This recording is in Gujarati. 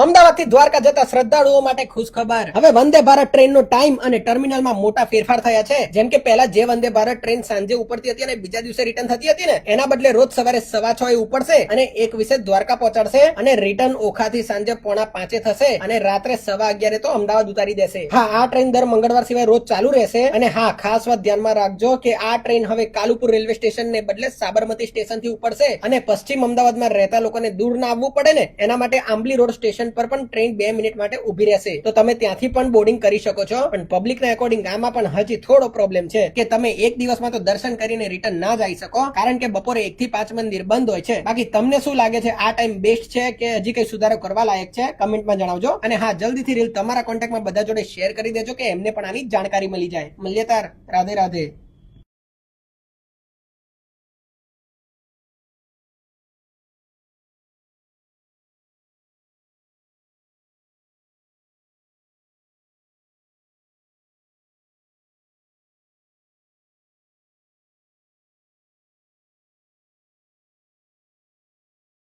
અમદાવાદ થી દ્વારકા જતા શ્રદ્ધાળુઓ માટે ખુશ ખબર. હવે વંદે ભારત ટ્રેનનો ટાઈમ અને ટર્મિનલમાં મોટા ફેરફાર થયા છે. જેમ કે પહેલા જે વંદે ભારત ટ્રેન સાંજે ઉપડતી હતી અને બીજા દિવસે રિટર્ન થતી હતી ને, એના બદલે રોજ સવારે 6:15 ઉપડશે અને 1:20 દ્વારકા પહોંચાડશે અને રિટર્ન ઓખાથી સાંજે 4:45 થશે અને રાત્રે 11:15 તો અમદાવાદ ઉતારી દેશે. હા, આ ટ્રેન દર મંગળવાર સિવાય રોજ ચાલુ રહેશે. અને હા, ખાસ વાત ધ્યાનમાં રાખજો કે આ ટ્રેન હવે કાલુપુર રેલવે સ્ટેશન ને બદલે સાબરમતી સ્ટેશન થી ઉપડશે અને પશ્ચિમ અમદાવાદમાં રહેતા લોકોને દૂર ના આવવું પડે ને, એના માટે આંબલી રોડ સ્ટેશન પર પણ ટ્રેન 2 મિનિટ માટે ઉભી રહેશે. તો તમે ત્યાંથી પણ બોર્ડિંગ કરી શકો છો. પણ પબ્લિક ના એકોર્ડિંગ આમાં પણ હજી થોડો પ્રોબ્લેમ છે કે તમે એક દિવસમાં તો દર્શન કરીને રિટર્ન ના જઈ શકો, કારણ કે બપોરે 1 થી 5 મંદિર બંધ હોય છે. બાકી તમને શું લાગે છે, આ ટાઈમ બેસ્ટ છે કે હજી કઈ સુધારો કરવા લાયક છે? કમેન્ટમાં જણાવજો. અને હા, જલ્દીથી રીલ તમારા કોન્ટેક્ટમાં બધા જોડે શેર કરી દેજો કે એમને પણ આની જાણકારી મળી જાય. મળીએ તાર. રાધે રાધે.